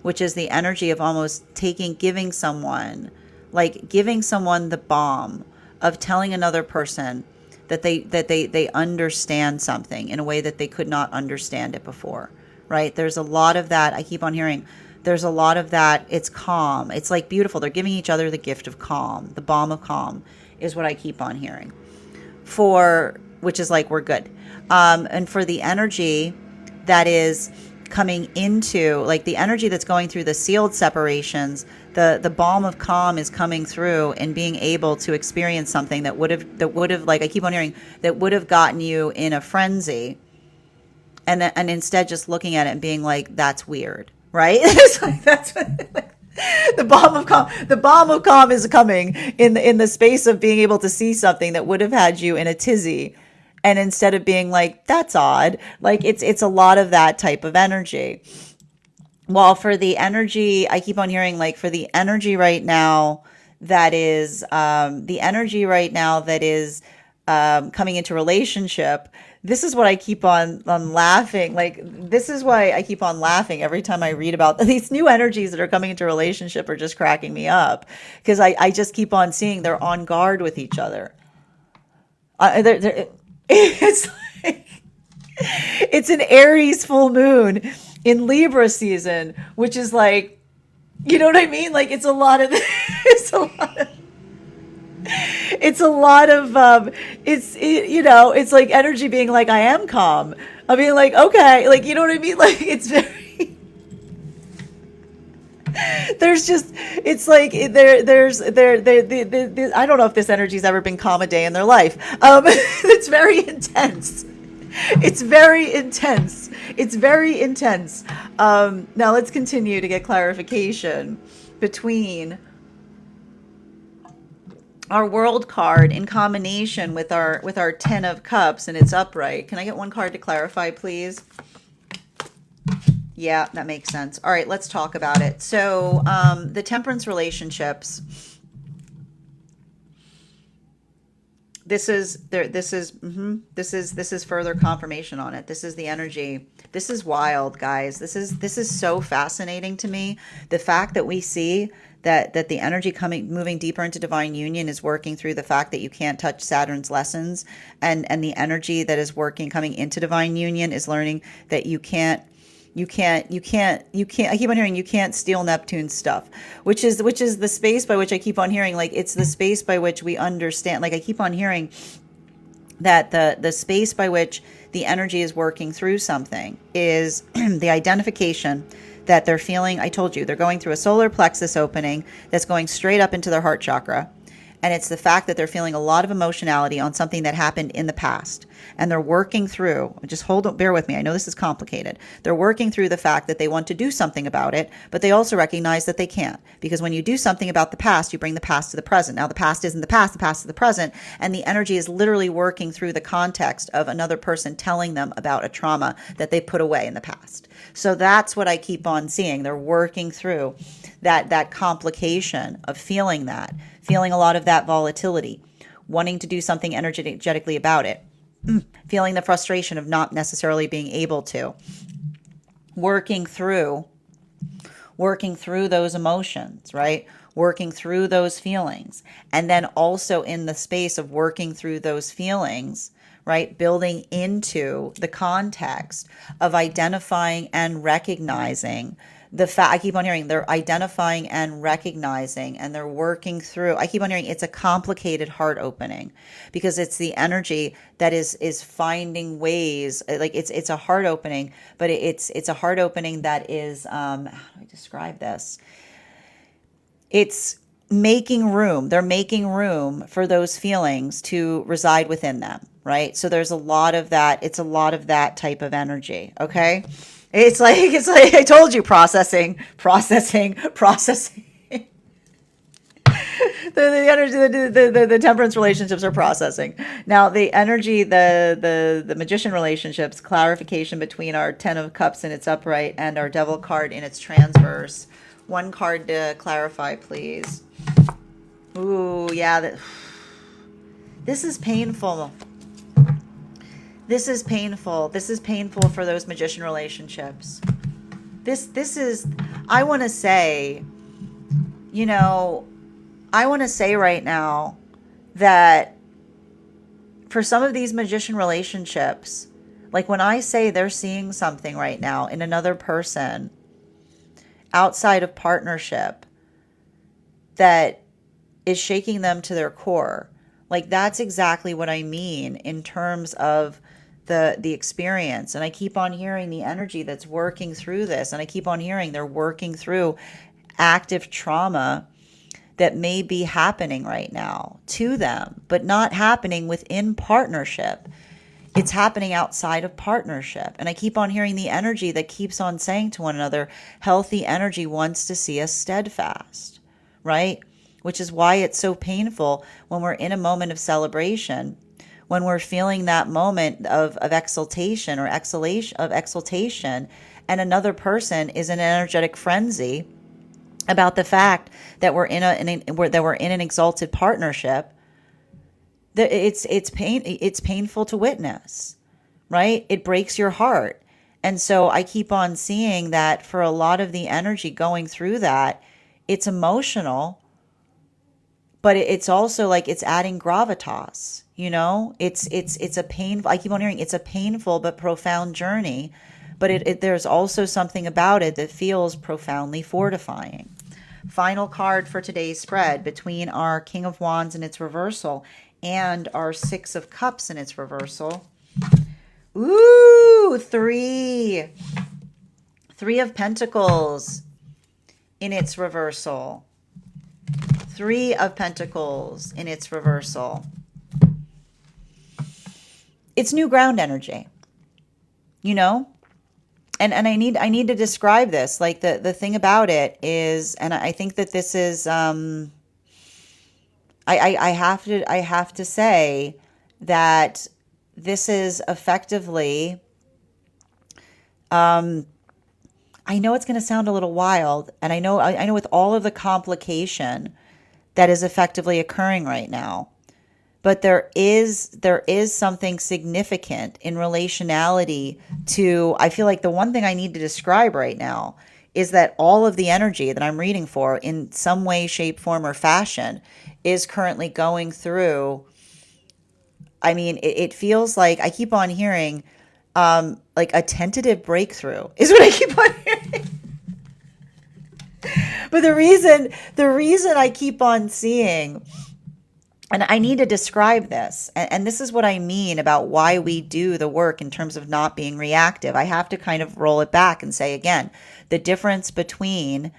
which is the energy of almost giving someone the balm of telling another person that they understand something in a way that they could not understand it before, right? There's a lot of that. I keep on hearing there's a lot of that. It's calm. It's like beautiful. They're giving each other the gift of calm. The balm of calm is what I keep on hearing, which is like, we're good. And for the energy that is coming into, like the energy that's going through the sealed separations, the balm of calm is coming through and being able to experience something that would have, like I keep on hearing, that would have gotten you in a frenzy, and instead just looking at it and being like, that's weird, right? It's like, that's what, like, the balm of calm is coming in the space of being able to see something that would have had you in a tizzy. And instead of being like, that's odd, like it's a lot of that type of energy. While for the energy, I keep on hearing, like for the energy right now that is coming into relationship, this is what I keep on laughing. Like, this is why I keep on laughing every time I read about these new energies that are coming into relationship, are just cracking me up, because I just keep on seeing they're on guard with each other. It's like, it's an Aries full moon in Libra season, which is like, You know what I mean? Like it's a lot of it's a lot of it's a lot of it's like energy being like I am calm. I mean like okay, like you know what I mean? Like it's very there's just it's like I don't know if this energy's ever been calm a day in their life. It's very intense. It's very intense. It's very intense. Now let's continue to get clarification between our world card in combination with our 10 of cups and it's upright. Can I get one card to clarify, please? Yeah, that makes sense. All right, let's talk about it. So the temperance relationships, this is there, this is further confirmation on it. This is the energy. This is wild, guys. This is so fascinating to me. The fact that we see that the energy moving deeper into divine union is working through the fact that you can't touch Saturn's lessons, and the energy that is working coming into divine union is learning that you can't I keep on hearing you can't steal Neptune's stuff, which is the space by which I keep on hearing, like it's the space by which we understand, like I keep on hearing that the space by which the energy is working through something is the identification that they're feeling. I told you, they're going through a solar plexus opening that's going straight up into their heart chakra. And it's the fact that they're feeling a lot of emotionality on something that happened in the past. And they're working through, bear with me. I know this is complicated. They're working through the fact that they want to do something about it, but they also recognize that they can't. Because when you do something about the past, you bring the past to the present. Now, the past isn't the past is the present. And the energy is literally working through the context of another person telling them about a trauma that they put away in the past. So that's what I keep on seeing. They're working through that complication of feeling a lot of that volatility, wanting to do something energetically about it, feeling the frustration of not necessarily being able to, working through those emotions, right? Working through those feelings. And then also in the space of working through those feelings, right? Building into the context of identifying and recognizing the fact. I keep on hearing they're identifying and recognizing, and they're working through. I keep on hearing it's a complicated heart opening, because it's the energy that is finding ways. Like it's a heart opening, but it's a heart opening that is how do I describe this? It's making room. They're making room for those feelings to reside within them, right? So there's a lot of that. It's a lot of that type of energy. Okay. It's like I told you, processing. The energy, the temperance relationships are processing. Now the energy, the magician relationships, clarification between our 10 of cups in its upright and our devil card in its transverse. One card to clarify, please. Ooh, yeah. This is painful. This is painful. This is painful for those magician relationships. This is, I want to say, I want to say right now that for some of these magician relationships, like when I say they're seeing something right now in another person outside of partnership that is shaking them to their core, like that's exactly what I mean in terms of the experience. And I keep on hearing the energy that's working through this, and I keep on hearing they're working through active trauma that may be happening right now to them, but not happening within partnership. It's happening outside of partnership. And I keep on hearing the energy that keeps on saying to one another, healthy energy wants to see us steadfast, right? Which is why it's so painful when we're in a moment of celebration, when we're feeling that moment of exaltation or exaltation, and another person is in an energetic frenzy about the fact that we're in an exalted partnership. That it's painful to witness, right? It breaks your heart. And so I keep on seeing that for a lot of the energy going through that, it's emotional, but it's also like it's adding gravitas. It's a painful, I keep on hearing it's a painful but profound journey, but there's also something about it that feels profoundly fortifying. final card for today's spread between our King of Wands in its reversal and our Six of Cups in its reversal. Ooh, three. Three of Pentacles in its reversal. Three of Pentacles in its reversal. It's new ground energy, you know? And I need to describe this. Like the thing about it is, and I think that this is I have to say that this is effectively I know it's going to sound a little wild, and I know with all of the complication that is effectively occurring right now, but there is something significant in relationality to, I feel like the one thing I need to describe right now is that all of the energy that I'm reading for in some way, shape, form, or fashion is currently going through. I mean, it feels like I keep on hearing like a tentative breakthrough is what I keep on hearing. But the reason I keep on seeing, and I need to describe this, and this is what I mean about why we do the work in terms of not being reactive. I have to kind of roll it back and say again, the difference between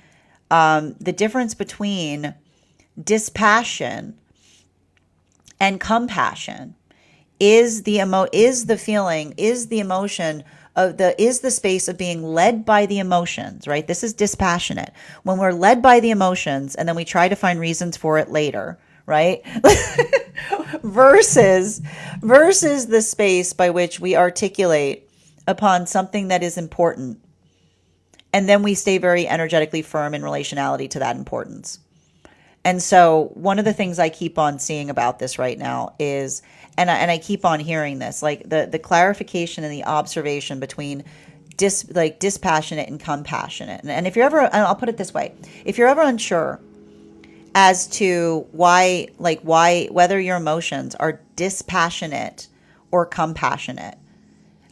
dispassion and compassion is the space of being led by the emotions, right? This is dispassionate. When we're led by the emotions and then we try to find reasons for it later, right? versus the space by which we articulate upon something that is important. And then we stay very energetically firm in relationality to that importance. And so one of the things I keep on seeing about this right now is, and I keep on hearing this, like the clarification and the observation between dispassionate and compassionate. And if you're ever, and I'll put it this way, if you're ever unsure as to whether your emotions are dispassionate or compassionate,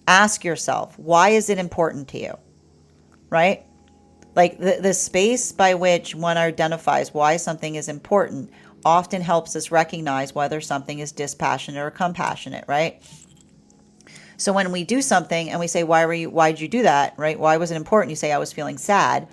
ask yourself, why is it important to you? Right? Like the space by which one identifies why something is important often helps us recognize whether something is dispassionate or compassionate, right? So when we do something and we say, why'd you do that, right? Why was it important? You say, I was feeling sad.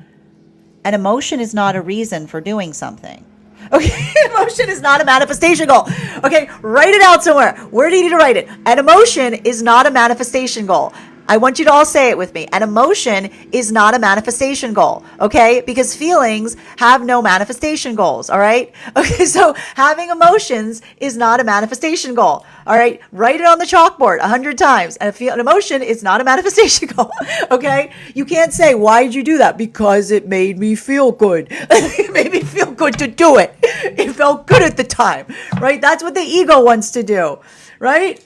An emotion is not a reason for doing something. Okay, emotion is not a manifestation goal. Okay, write it out somewhere. Where do you need to write it? An emotion is not a manifestation goal. I want you to all say it with me. An emotion is not a manifestation goal, okay? Because feelings have no manifestation goals, all right? Okay, so having emotions is not a manifestation goal, all right? Write it on the chalkboard 100 times. And an emotion is not a manifestation goal, okay? You can't say, why did you do that? Because it made me feel good. It made me feel good to do it. It felt good at the time, right? That's what the ego wants to do, right?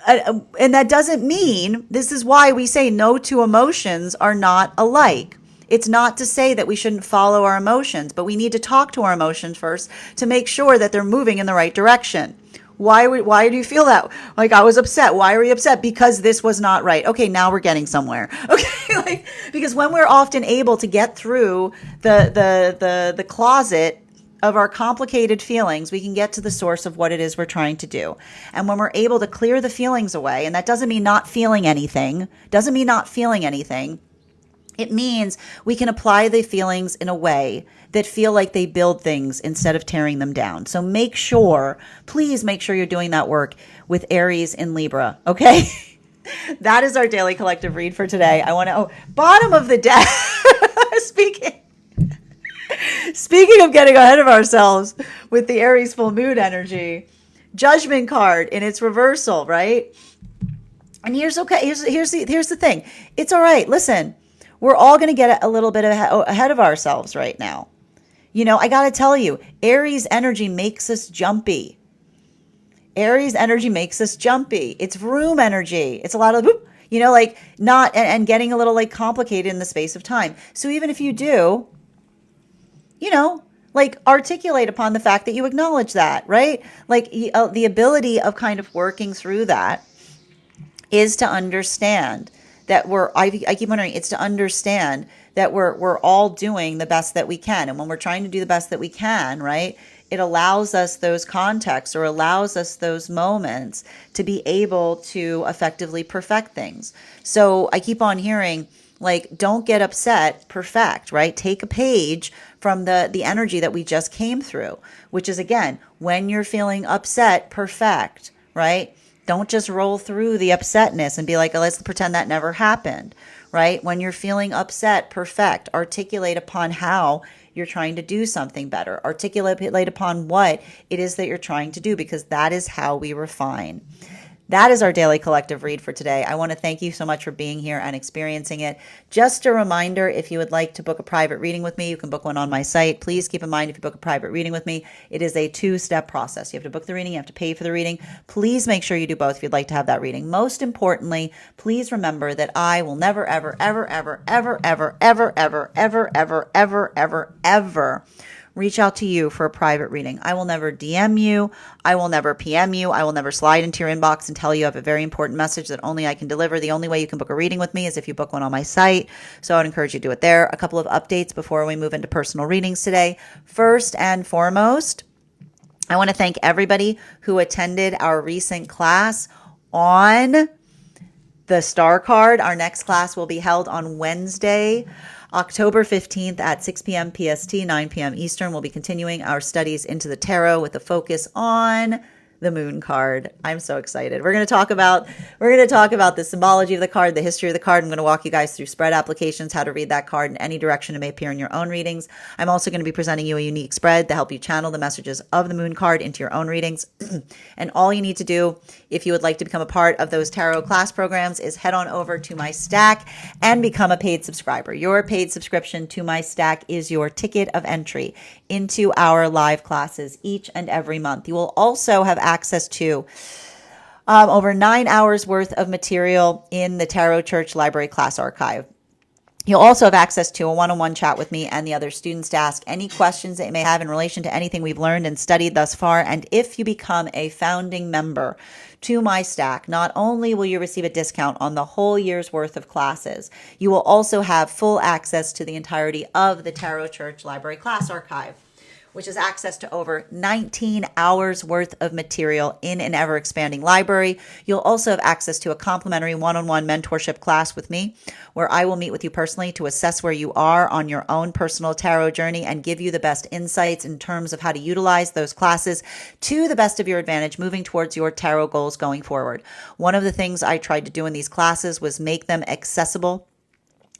And that doesn't mean, this is why we say no two emotions are not alike. It's not to say that we shouldn't follow our emotions, but we need to talk to our emotions first to make sure that they're moving in the right direction. Why do you feel that? Like, I was upset. Why are you upset? Because this was not right. Okay, now we're getting somewhere. Okay, because when we're often able to get through the closet of our complicated feelings, we can get to the source of what it is we're trying to do. And when we're able to clear the feelings away, and that doesn't mean not feeling anything, it means we can apply the feelings in a way that feel like they build things instead of tearing them down. So please make sure you're doing that work with Aries and Libra, okay? That is our daily collective read for today. Bottom of the deck. Speaking of getting ahead of ourselves with the Aries full moon energy, Judgment card in its reversal, right? And here's the thing. It's all right. Listen, we're all going to get a little bit ahead of ourselves right now. You know, I got to tell you, Aries energy makes us jumpy. It's room energy. It's a lot of, and getting a little complicated in the space of time. So even if you do, articulate upon the fact that you acknowledge that, right? The ability of kind of working through that is to understand that it's to understand that we're all doing the best that we can. And when we're trying to do the best that we can, right, it allows us those contexts or allows us those moments to be able to effectively perfect things. So I keep on hearing, like, don't get upset, perfect, right? Take a page from the energy that we just came through, which is, again, when you're feeling upset, perfect, right? Don't just roll through the upsetness and be like, oh, let's pretend that never happened, right? When you're feeling upset, perfect. Articulate upon how you're trying to do something better. Articulate upon what it is that you're trying to do, because that is how we refine. That is our daily collective read for today. I want to thank you so much for being here and experiencing it. Just a reminder, if you would like to book a private reading with me, you can book one on my site. Please keep in mind, if you book a private reading with me, it is a two-step process. You have to book the reading, you have to pay for the reading. Please make sure you do both if you'd like to have that reading. Most importantly, please remember that I will never, ever, ever, ever, ever, ever, ever, ever, ever, ever, ever, ever, ever reach out to you for a private reading. I will never DM you. I will never PM you. I will never slide into your inbox and tell you I have a very important message that only I can deliver. The only way you can book a reading with me is if you book one on my site. So I would encourage you to do it there. A couple of updates before we move into personal readings today. First and foremost, I want to thank everybody who attended our recent class on the star card. Our next class will be held on Wednesday, October 15th at 6 p.m. PST, 9 p.m. Eastern. We'll be continuing our studies into the tarot with a focus on the moon card. I'm so excited. We're going to talk about the symbology of the card, the history of the card. I'm going to walk you guys through spread applications, how to read that card in any direction it may appear in your own readings. I'm also going to be presenting you a unique spread to help you channel the messages of the moon card into your own readings. And all you need to do, if you would like to become a part of those tarot class programs, is head on over to my Stack and become a paid subscriber. Your paid subscription to my Stack is your ticket of entry into our live classes each and every month. You will also have access to over 9 hours worth of material in the Tarot Church Library Class Archive. You'll also have access to a one-on-one chat with me and the other students to ask any questions that you may have in relation to anything we've learned and studied thus far. And if you become a founding member to my Stack, not only will you receive a discount on the whole year's worth of classes, you will also have full access to the entirety of the Tarot Church Library Class Archive, which is access to over 19 hours worth of material in an ever-expanding library. You'll also have access to a complimentary one-on-one mentorship class with me, where I will meet with you personally to assess where you are on your own personal tarot journey and give you the best insights in terms of how to utilize those classes to the best of your advantage moving towards your tarot goals going forward. One of the things I tried to do in these classes was make them accessible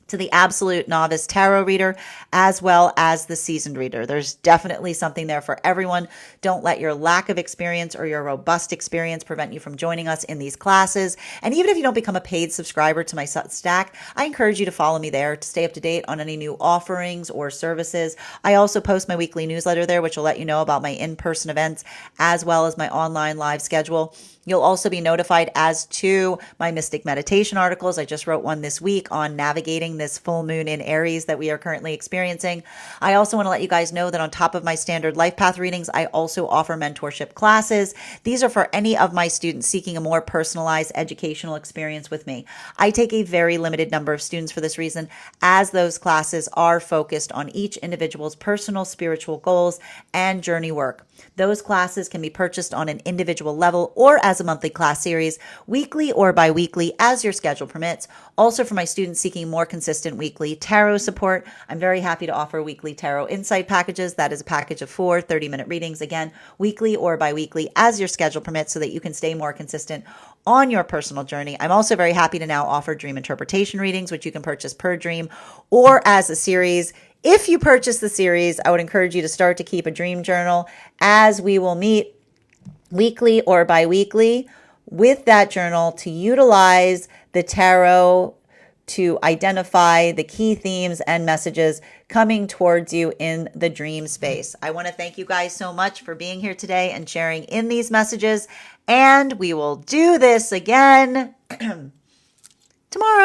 to the absolute novice tarot reader as well as the seasoned reader. There's definitely something there for everyone. Don't let your lack of experience or your robust experience prevent you from joining us in these classes. And even if you don't become a paid subscriber to my Stack, I encourage you to follow me there to stay up to date on any new offerings or services. I also post my weekly newsletter there, which will let you know about my in-person events as well as my online live schedule. You'll also be notified as to my Mystic Meditation articles. I just wrote one this week on navigating this full moon in Aries that we are currently experiencing. I also want to let you guys know that on top of my standard life path readings, I also offer mentorship classes. These are for any of my students seeking a more personalized educational experience with me. I take a very limited number of students for this reason, as those classes are focused on each individual's personal spiritual goals and journey work. Those classes can be purchased on an individual level or as a monthly class series, weekly or bi-weekly, as your schedule permits. Also, for my students seeking more consistent weekly tarot support, I'm very happy to offer weekly tarot insight packages. That is a package of 4 30-minute readings, again, weekly or bi-weekly, as your schedule permits, so that you can stay more consistent on your personal journey. I'm also very happy to now offer dream interpretation readings, which you can purchase per dream or as a series. If you purchase the series, I would encourage you to start to keep a dream journal, as we will meet weekly or bi-weekly with that journal to utilize the tarot to identify the key themes and messages coming towards you in the dream space. I want to thank you guys so much for being here today and sharing in these messages, and we will do this again tomorrow.